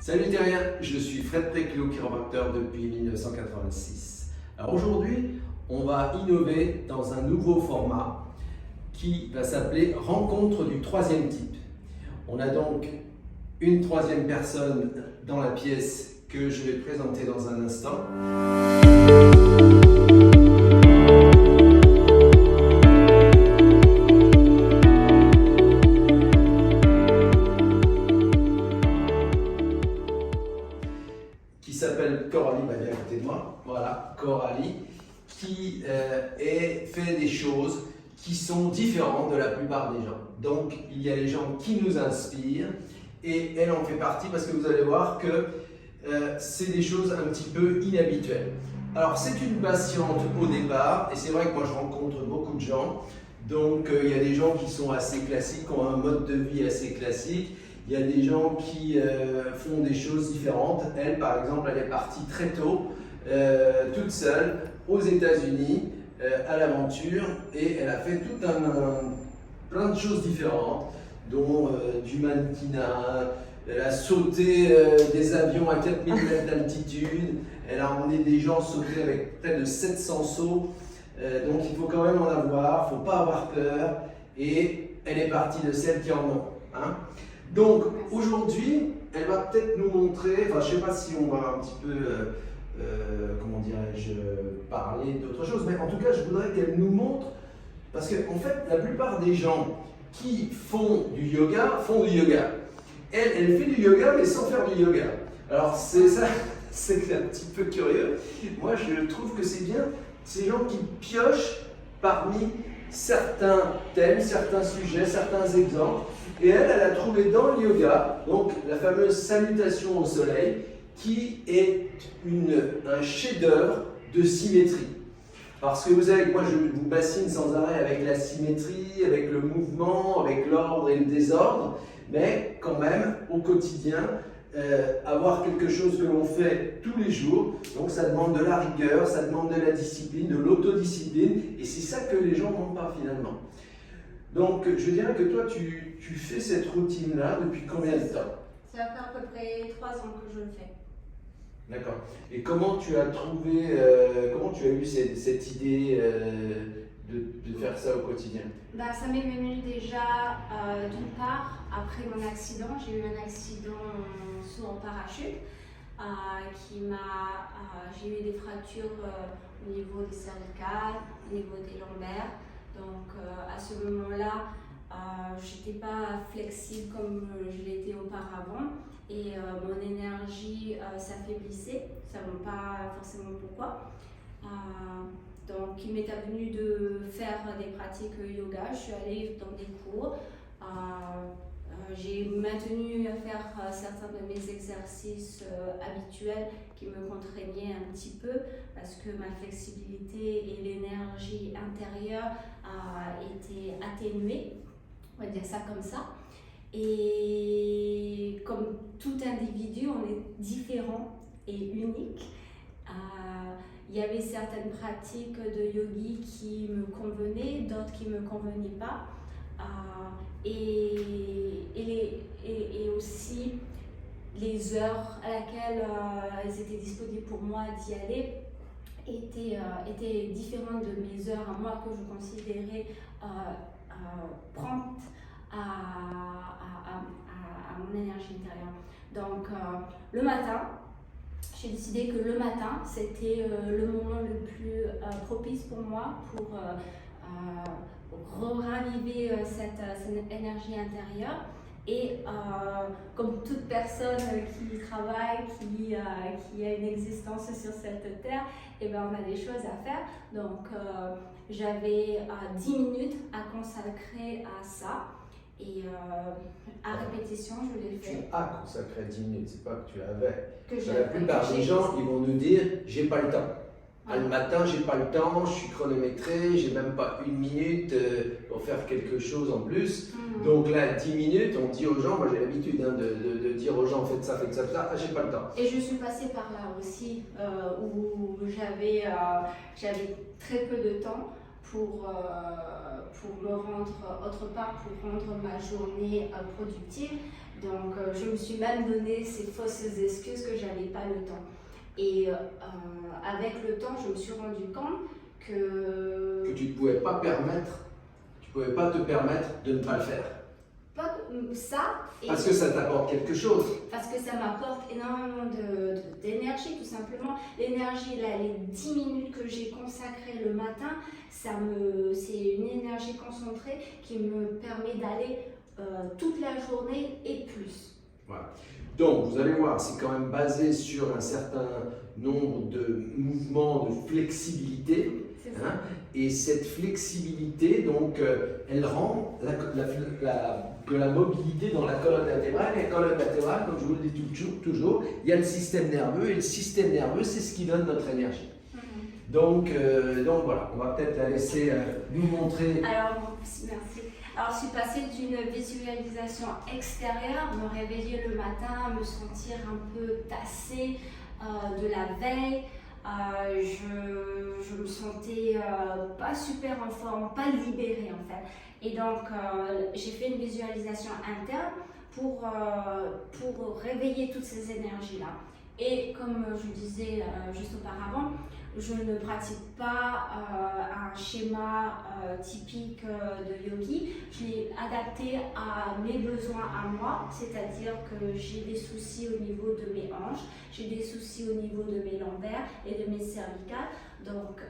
Salut terrien, je suis Fred Préclot, chiropracteur depuis 1986. Alors aujourd'hui, on va innover dans un nouveau format qui va s'appeler Rencontre du troisième type. On a donc une troisième personne dans la pièce que je vais présenter dans un instant. Qui s'appelle Coralie, va bien à côté de moi. Voilà, Coralie, qui fait des choses qui sont différentes de la plupart des gens. Donc, il y a les gens qui nous inspirent et elle en fait partie parce que vous allez voir que c'est des choses un petit peu inhabituelles. Alors, c'est une patiente au départ et c'est vrai que moi je rencontre beaucoup de gens. Donc, il y a des gens qui sont assez classiques, qui ont un mode de vie assez classique. Il y a des gens qui font des choses différentes. Elle, par exemple, elle est partie très tôt, toute seule, aux États-Unis, à l'aventure, et elle a fait plein de choses différentes, dont du mannequinat. Elle a sauté des avions à 4000 mètres d'altitude. Elle a emmené des gens sauter avec près de 700 sauts. Donc il faut quand même en avoir, il ne faut pas avoir peur. Et elle est partie de celles qui en ont. Hein. Donc aujourd'hui, elle va peut-être nous montrer, enfin je ne sais pas si on va un petit peu, comment dirais-je, parler d'autre chose, mais en tout cas je voudrais qu'elle nous montre, parce qu'en fait la plupart des gens qui font du yoga font du yoga. Elle fait du yoga mais sans faire du yoga. Alors c'est ça, c'est un petit peu curieux. Moi je trouve que c'est bien ces gens qui piochent parmi certains thèmes, certains sujets, certains exemples. Et elle a trouvé dans le yoga, donc la fameuse salutation au soleil, qui est un chef-d'œuvre de symétrie. Parce que vous savez que moi je vous bassine sans arrêt avec la symétrie, avec le mouvement, avec l'ordre et le désordre, mais quand même au quotidien, avoir quelque chose que l'on fait tous les jours, donc ça demande de la rigueur, ça demande de la discipline, de l'autodiscipline, et c'est ça que les gens n'ont pas finalement. Donc je dirais que toi tu fais cette routine-là depuis combien de temps? Ça fait à peu près 3 ans que je le fais. D'accord. Et comment tu as trouvé, comment tu as eu cette idée de faire ça au quotidien? Ça m'est venu déjà d'une part après mon accident. J'ai eu un accident saut en parachute j'ai eu des fractures au niveau des cervicales, au niveau des lombaires. Donc à ce moment-là, je n'étais pas flexible comme je l'étais auparavant et mon énergie s'affaiblissait. Nous ne savons pas forcément pourquoi. Donc il m'est venu de faire des pratiques yoga. Je suis allée dans des cours. J'ai maintenu à faire certains de mes exercices habituels qui me contraignaient un petit peu parce que ma flexibilité et l'énergie intérieure étaient atténuées, on va dire ça comme ça. Et comme tout individu, on est différent et unique. Il y avait certaines pratiques de yogi qui me convenaient, d'autres qui ne me convenaient pas. Et aussi les heures à laquelle elles étaient disponibles pour moi d'y aller étaient différentes de mes heures à moi que je considérais promptes à mon énergie intérieure. Donc le matin, j'ai décidé que le matin c'était le moment le plus propice pour moi pour raviver cette énergie intérieure. Et comme toute personne qui travaille, qui a une existence sur cette terre, et on a des choses à faire. Donc j'avais 10 minutes à consacrer à ça. Et à répétition, je l'ai fait. Tu as consacré 10 minutes, c'est pas que tu avais. La plupart des gens, ils vont nous dire j'ai pas le temps. Le matin, j'ai pas le temps, je suis chronométré, j'ai même pas 1 minute pour faire quelque chose en plus. Donc là, 10 minutes, on dit aux gens, moi j'ai l'habitude de dire aux gens faites ça, j'ai pas le temps. Et je suis passée par là aussi, où j'avais très peu de temps pour me rendre, autre part, pour rendre ma journée productive. Donc, je me suis même donné ces fausses excuses que j'avais pas le temps. Et avec le temps, je me suis rendu compte que tu ne pouvais pas te permettre de ne pas le faire. pas ça. Parce que ça t'apporte quelque chose. Parce que ça m'apporte énormément d'énergie, tout simplement. L'énergie, là, les 10 minutes que j'ai consacrées le matin, c'est une énergie concentrée qui me permet d'aller toute la journée et plus. Voilà. Donc, vous allez voir, c'est quand même basé sur un certain nombre de mouvements de flexibilité. Hein, et cette flexibilité, donc, elle rend de la mobilité dans la colonne latérale. Et la colonne latérale, comme je vous le dis toujours, il y a le système nerveux. Et le système nerveux, c'est ce qui donne notre énergie. Donc voilà, on va peut-être la laisser nous montrer. Alors, merci. Alors, je suis passée d'une visualisation extérieure, me réveiller le matin, me sentir un peu tassée de la veille. Je me sentais pas super en forme, pas libérée en fait. Et donc, j'ai fait une visualisation interne pour réveiller toutes ces énergies-là. Et comme je disais juste auparavant, je ne pratique pas un schéma typique de yogi. Je l'ai adapté à mes besoins à moi, c'est-à-dire que j'ai des soucis au niveau de mes hanches, j'ai des soucis au niveau de mes lombaires et de mes cervicales. Donc,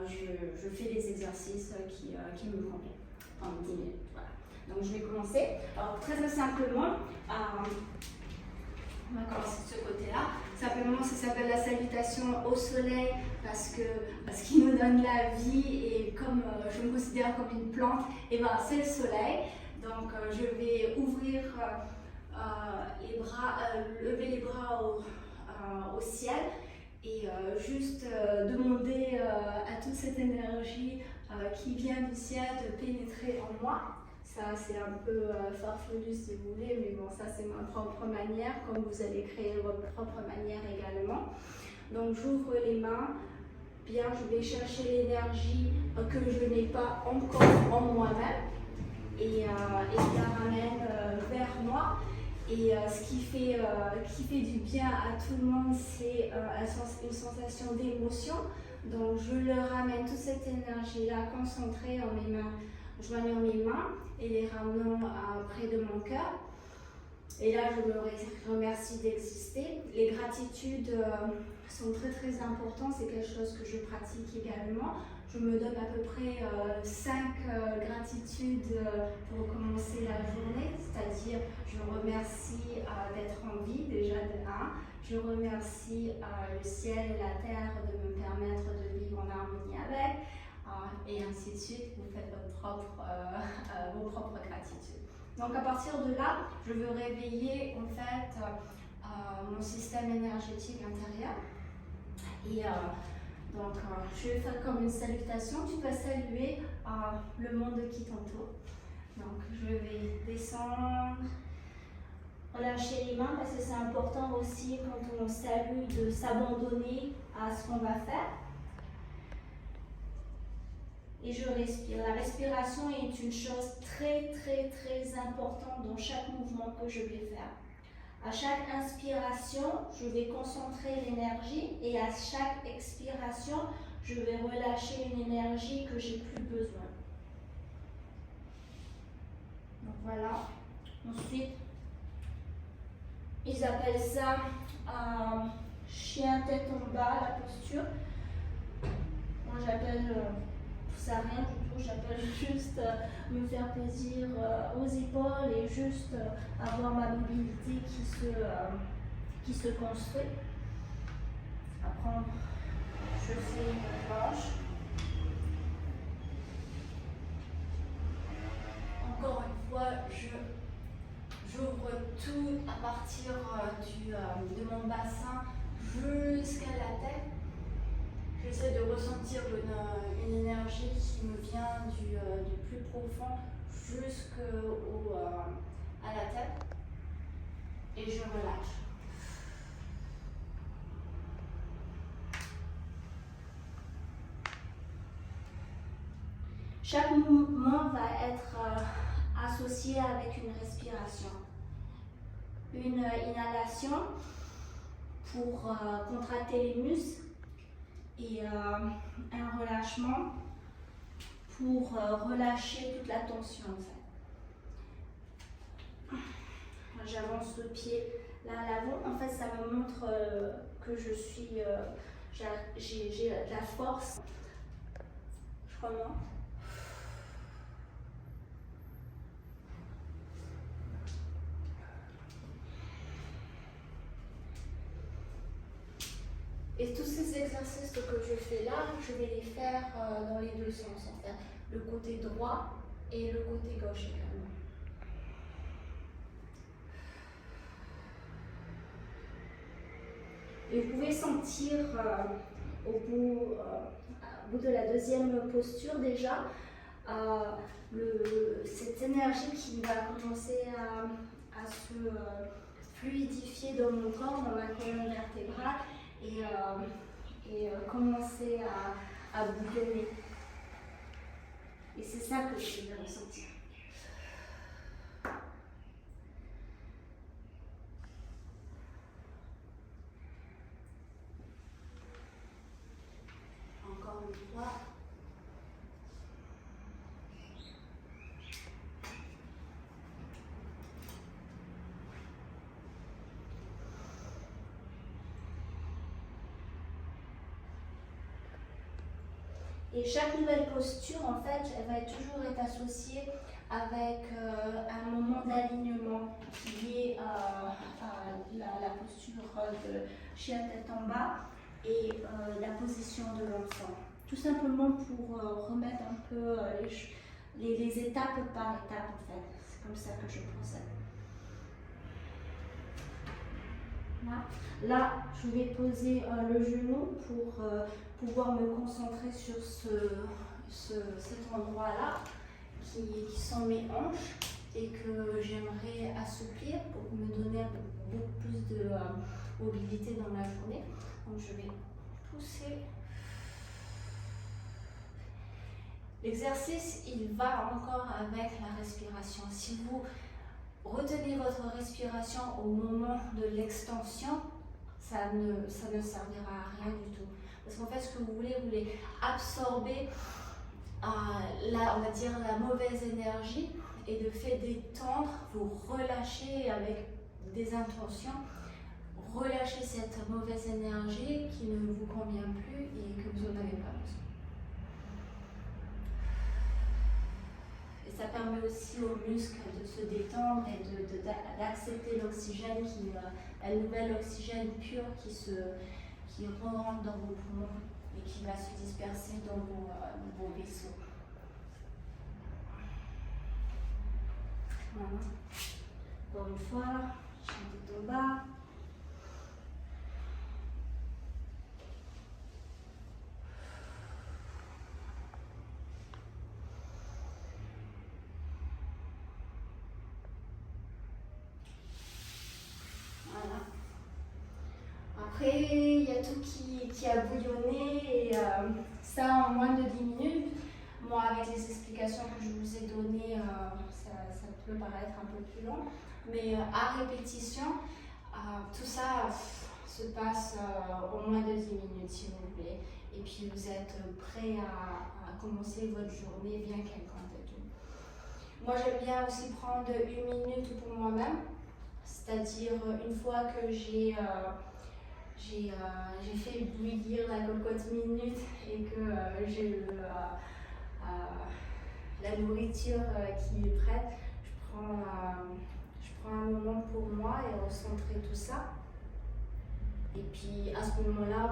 je fais des exercices qui me conviennent en 10 minutes. Voilà. Donc, je vais commencer. Alors, très simplement, on va commencer de ce côté-là. Simplement, ça s'appelle la salutation au soleil parce qu'il nous donne la vie et comme je me considère comme une plante, et ben c'est le soleil. Donc, je vais ouvrir les bras, lever les bras au ciel et juste demander à toute cette énergie qui vient du ciel de pénétrer en moi. Ça, c'est un peu farfelu si vous voulez, mais bon, ça, c'est ma propre manière, comme vous allez créer votre propre manière également. Donc, j'ouvre les mains, bien, je vais chercher l'énergie que je n'ai pas encore en moi-même et je la ramène vers moi. Et ce qui fait du bien à tout le monde, c'est une sensation d'émotion. Donc, je le ramène, toute cette énergie-là concentrée en mes mains. Joignons mes mains et les ramenons près de mon cœur. Et là, je me remercie d'exister. Les gratitudes sont très très importantes. C'est quelque chose que je pratique également. Je me donne à peu près 5 gratitudes pour commencer la journée. C'est-à-dire, je remercie d'être en vie, déjà de 1. Je remercie le ciel et la terre de me permettre de vivre en harmonie avec. Et ainsi de suite, vous faites vos propres gratitudes. Donc à partir de là, je veux réveiller en fait mon système énergétique intérieur. Et donc je vais faire comme une salutation. Tu peux saluer le monde qui t'entoure. Donc je vais descendre, relâcher les mains parce que c'est important aussi quand on salue de s'abandonner à ce qu'on va faire. Et je respire. La respiration est une chose très très très importante dans chaque mouvement que je vais faire. À chaque inspiration, je vais concentrer l'énergie et à chaque expiration, je vais relâcher une énergie que j'ai plus besoin. Donc voilà. Ensuite, ils appellent ça chien tête en bas, la posture. Moi j'appelle ça rien du tout, j'appelle juste me faire plaisir aux épaules et juste avoir ma mobilité qui se construit. Après, je fais une planche. Encore une fois, j'ouvre tout à partir de mon bassin jusqu'à la tête. J'essaie de ressentir une énergie qui me vient du plus profond jusqu'à la tête et je relâche. Chaque mouvement va être associé avec une respiration. Une inhalation pour contracter les muscles et un relâchement pour relâcher toute la tension en fait. J'avance le pied là à l'avant. En fait, ça me montre que je suis, j'ai de la force. Je remonte. Et tous ces exercices que je fais là, je vais les faire dans les deux sens, en fait. Le côté droit et le côté gauche également. Et vous pouvez sentir au bout de la deuxième posture déjà, cette énergie qui va commencer à se fluidifier dans mon corps, dans ma colonne vertébrale. Et commencer à bouillonner. Et c'est ça que je vais ressentir. Encore une fois. Et chaque nouvelle posture, en fait, elle va toujours être associée avec un moment d'alignement lié à la posture de chien tête en bas et la position de l'enfant. Tout simplement pour remettre un peu les étapes par étapes, en fait. C'est comme ça que je procède. Là, je vais poser le genou pour pouvoir me concentrer sur cet endroit-là, qui sont mes hanches, et que j'aimerais assouplir pour me donner beaucoup plus de mobilité dans la journée. Donc je vais pousser. L'exercice, il va encore avec la respiration. Si vous retenez votre respiration au moment de l'extension, ça ne servira à rien du tout. Parce qu'en fait, ce que vous voulez absorber on va dire la mauvaise énergie, et de fait détendre, vous relâchez avec des intentions, relâchez cette mauvaise énergie qui ne vous convient plus et que vous n'en avez pas besoin. Et ça permet aussi aux muscles de se détendre et d'accepter l'oxygène, la nouvelle oxygène pure qui rentre dans vos poumons et qui va se disperser dans vos vaisseaux. Voilà. Encore une fois, je tête en bas. Voilà. Après, il y a tout qui a bouillonné, et ça en moins de 10 minutes. Moi, avec les explications que je vous ai données, ça peut paraître un peu plus long, mais à répétition, tout ça se passe au moins de 10 minutes si vous voulez, et puis vous êtes prêt à commencer votre journée bien qu'elle compte et tout. Moi, j'aime bien aussi prendre 1 minute pour moi-même, c'est-à-dire une fois que j'ai fait bouillir la cocotte minute et que j'ai la nourriture qui est prête, je prends un moment pour moi et recentrer tout ça. Et puis à ce moment-là,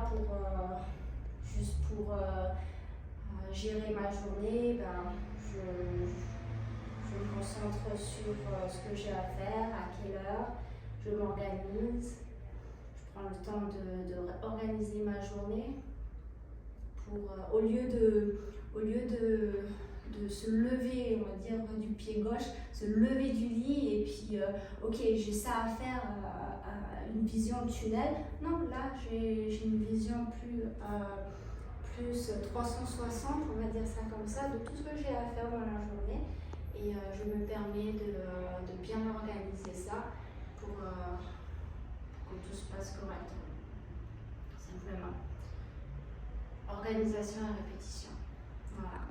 juste pour gérer ma journée, je me concentre sur ce que j'ai à faire, à quelle heure, je m'organise. Je prends le temps d'organiser ma journée pour, au lieu de se lever, on va dire, du pied gauche, se lever du lit et puis, ok, j'ai ça à faire, une vision tunnel. Non, là, j'ai une vision plus 360, on va dire ça comme ça, de tout ce que j'ai à faire dans la journée. Et je me permets de bien organiser ça pour que tout se passe correctement. Simplement. Organisation et répétition. Voilà.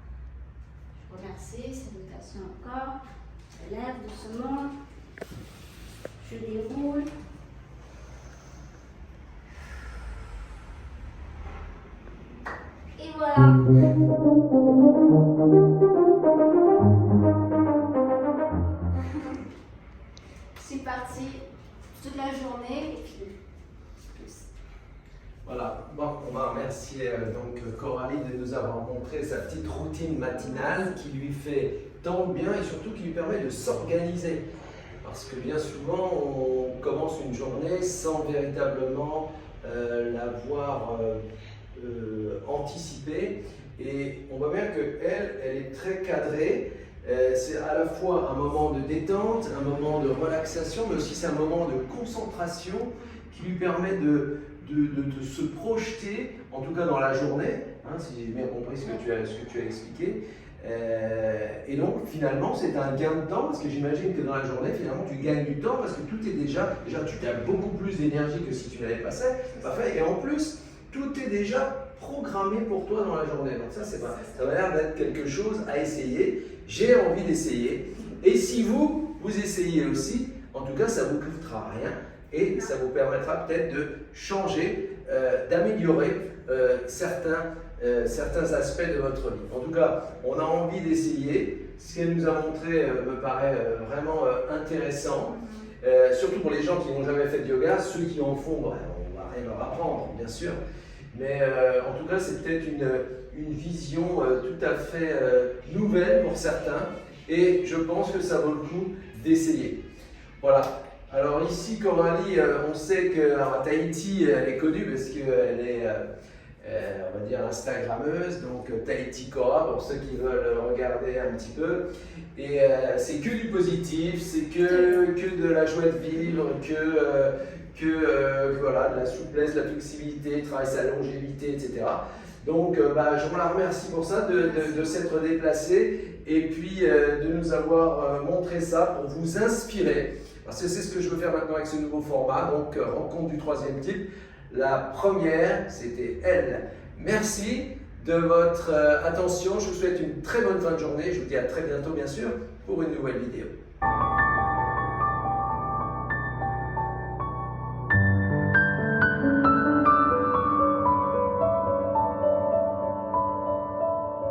Je vous remercie. Salutations encore. Je lève doucement. Je déroule. Et voilà. C'est parti toute la journée et puis plus. Voilà, bon, on va remercier donc Coralie de nous avoir montré sa petite routine matinale qui lui fait tant de bien et surtout qui lui permet de s'organiser. Parce que bien souvent, on commence une journée sans véritablement l'avoir anticipée. Et on voit bien qu'elle, elle est très cadrée. C'est à la fois un moment de détente, un moment de relaxation, mais aussi c'est un moment de concentration qui lui permet de se projeter, en tout cas dans la journée, hein, si j'ai bien compris ce que tu as expliqué. Et donc finalement c'est un gain de temps parce que j'imagine que dans la journée finalement tu gagnes du temps parce que tout est déjà tu as beaucoup plus d'énergie que si tu l'avais pas fait et en plus tout est déjà programmé pour toi dans la journée. Donc ça ça va l'air d'être quelque chose à essayer. J'ai envie d'essayer et si vous essayez aussi, en tout cas ça vous coûtera rien et ça vous permettra peut-être de changer, d'améliorer certains aspects de votre vie. En tout cas, on a envie d'essayer. Ce qu'elle nous a montré me paraît vraiment intéressant, surtout pour les gens qui n'ont jamais fait de yoga. Ceux qui en font, on ne va rien leur apprendre, bien sûr. Mais en tout cas, c'est peut-être une vision tout à fait nouvelle pour certains. Et je pense que ça vaut le coup d'essayer. Voilà. Alors ici, Coralie, on sait qu'à Tahiti, elle est connue parce qu'elle est, on va dire, Instagrammeuse, donc Tahiti Cora, pour ceux qui veulent regarder un petit peu. Et c'est que du positif, c'est que de la joie de vivre, voilà, de la souplesse, de la flexibilité, travailler sa longévité, etc. Donc je vous la remercie pour ça, de s'être déplacée et puis de nous avoir montré ça pour vous inspirer. Parce que c'est ce que je veux faire maintenant avec ce nouveau format, donc rencontre du troisième type. La première, c'était elle. Merci de votre attention. Je vous souhaite une très bonne fin de journée. Je vous dis à très bientôt, bien sûr, pour une nouvelle vidéo.